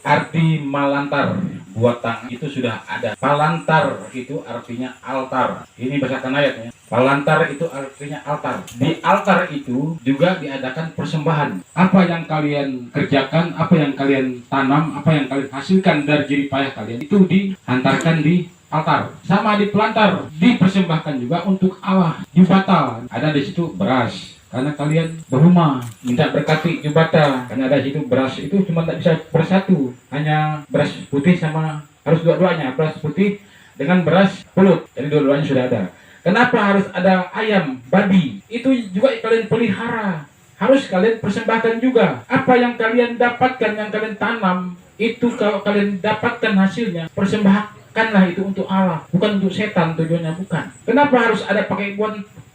Arti malantar buat tangan itu sudah ada. Palantar itu artinya altar. Ini berdasarkan ayatnya. Palantar itu artinya altar. Di altar itu juga diadakan persembahan. Apa yang kalian kerjakan, apa yang kalian tanam, apa yang kalian hasilkan dari jerih payah kalian, itu dihantarkan di altar. Sama di pelantar, dipersembahkan juga untuk Allah. Jubata, ada di situ beras. Karena kalian berumah, minta berkati jubata. Karena ada situ beras itu cuma tak bisa bersatu, hanya beras putih sama harus dua-duanya, beras putih dengan beras pulut. Jadi dua-duanya sudah ada. Kenapa harus ada ayam, babi? Itu juga kalian pelihara. Harus kalian persembahkan juga. Apa yang kalian dapatkan, yang kalian tanam, itu kalau kalian dapatkan hasilnya, persembahkanlah itu untuk Allah, bukan untuk setan tujuannya, bukan. Kenapa harus ada pakai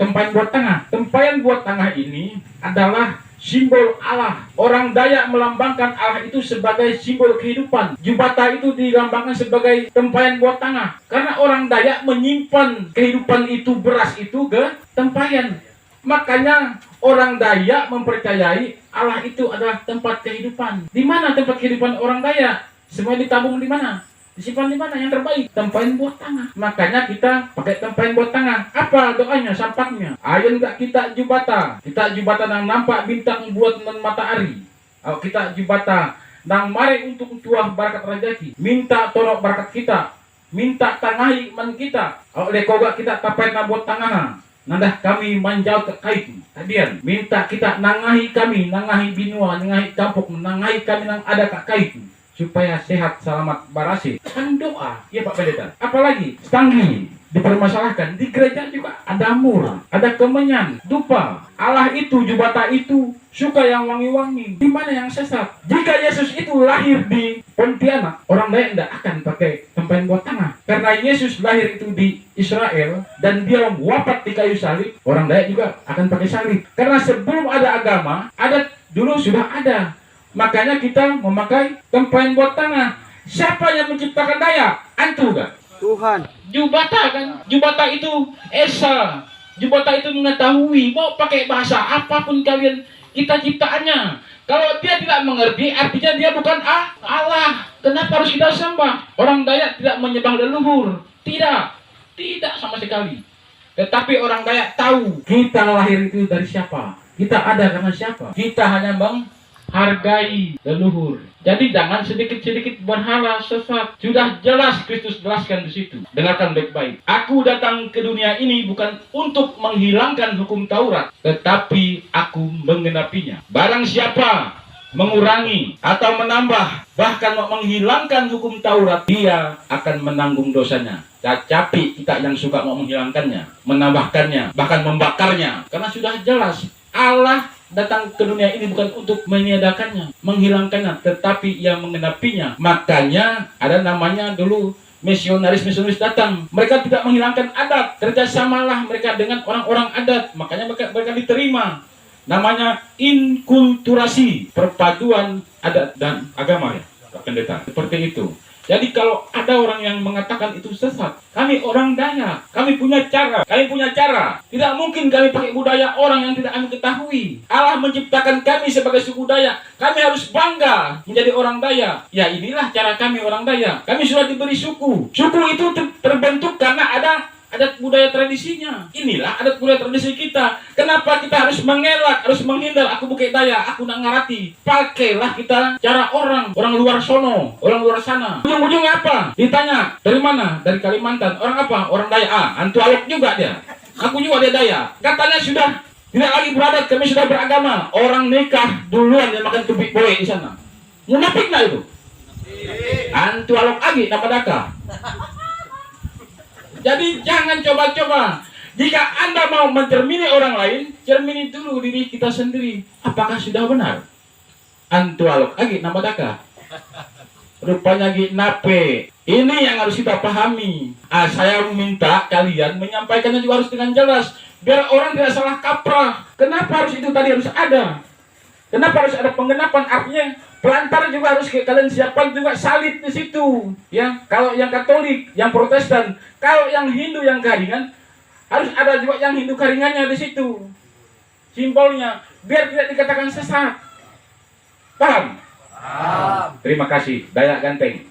tempayan buat tengah? Tempayan buat tengah ini adalah simbol Allah. Orang Dayak melambangkan Allah itu sebagai simbol kehidupan. Jubata itu dilambangkan sebagai tempayan buat tengah. Karena orang Dayak menyimpan kehidupan itu, beras itu ke tempayan. Makanya orang Dayak mempercayai Allah itu adalah tempat kehidupan. Di mana tempat kehidupan orang Dayak? Semua ditabung di mana? Disimpan di mana? Yang terbaik, tempayan buat tanah. Makanya kita pakai tempayan buat tanah. Apa doanya, sampaknya? Ayo enggak kita jubata. Kita jubata nang nampak bintang buat matahari. Kita jubata nang mari untuk tuah barakat rajaki. Minta tolong barakat kita. Minta tangahi man kita. Oleh koga kita tapai na buat tanah. Nandah kami manjau terkait. Tadian minta kita nangahi kami, nangahi binua, nangahi campuk, nangahi kami nang ada kait. Supaya sehat, selamat, barasi. Kan doa, ya Pak Pendeta. Apalagi, stanggi, dipermasalahkan. Di gereja juga ada mur, ada kemenyan, dupa. Allah itu, jubata itu, suka yang wangi-wangi. Di mana yang sesat? Jika Yesus itu lahir di Pontianak, orang Dayak tidak akan pakai tempayan buat tanah. Karena Yesus lahir itu di Israel, dan dia wafat di kayu salib, orang Dayak juga akan pakai salib. Karena sebelum ada agama, adat dulu sudah ada. Makanya kita memakai tempayan buat tanah. Siapa yang menciptakan Dayak? Antu kan? Tuhan. Jubata kan? Jubata itu Esa. Jubata itu mengetahui. Mau pakai bahasa apapun kalian, kita ciptaannya. Kalau dia tidak mengerti, artinya dia bukan Allah. Kenapa harus kita sembah? Orang Dayak tidak menyembah leluhur. Tidak. Tidak sama sekali. Tetapi orang Dayak tahu kita lahir itu dari siapa. Kita ada karena siapa. Kita hanya hargai leluhur. Jadi jangan sedikit-sedikit berhala sesat. Sudah jelas Kristus jelaskan di situ. Dengarkan baik-baik. Aku datang ke dunia ini bukan untuk menghilangkan hukum Taurat, tetapi aku menggenapinya. Barang siapa mengurangi atau menambah, bahkan menghilangkan hukum Taurat, dia akan menanggung dosanya. Tetapi kita yang suka mau menghilangkannya, menambahkannya, bahkan membakarnya, karena sudah jelas Allah datang ke dunia ini bukan untuk meniadakannya, menghilangkannya, tetapi ia menggenapinya. Makanya ada namanya dulu misionaris datang. Mereka tidak menghilangkan adat, kerjasamalah mereka dengan orang-orang adat. Makanya mereka diterima. Namanya inkulturasi, perpaduan adat dan agama, ya Pak Pendeta. Seperti itu. Jadi kalau ada orang yang mengatakan itu sesat, kami orang Dayak, kami punya cara. Tidak mungkin kami pakai budaya orang yang tidak kami ketahui. Allah menciptakan kami sebagai suku Dayak. Kami harus bangga menjadi orang Dayak. Ya inilah cara kami orang Dayak. Kami sudah diberi suku. Suku itu terbentuk karena ada adat budaya tradisinya. Inilah adat budaya tradisi kita. Kenapa kita harus mengelak, harus menghindar? Aku bukan Dayak, aku nak ngarati. Pakailah kita cara orang luar sono, orang luar sana. Ujung-ujungnya apa? Ditanya, dari mana? Dari Kalimantan. Orang apa? Orang Dayak. Antu alok juga dia. Aku juga dia Dayak. Katanya sudah tidak lagi beradat, kami sudah beragama. Orang nikah duluan yang makan tubik boy di sana. Munafik nggak itu? Antu alok agi, napadaka. Jadi jangan coba-coba. Jika Anda mau mencermini orang lain, cermini dulu diri kita sendiri. Apakah sudah benar? Antu alok agi namadaka. Rupanya gi nape. Ini yang harus kita pahami. Saya minta kalian menyampaikannya juga harus dengan jelas, biar orang tidak salah kaprah. Kenapa harus itu tadi harus ada? Kenapa harus ada penggenapan? Artinya pelantar juga harus kalian siapkan juga salib di situ. Ya, kalau yang Katolik, yang Protestan, kalau yang Hindu yang garingan harus ada juga yang Hindu garingannya di situ. Simbolnya biar tidak dikatakan sesat. Paham? Paham. Terima kasih. Dayak Ganteng.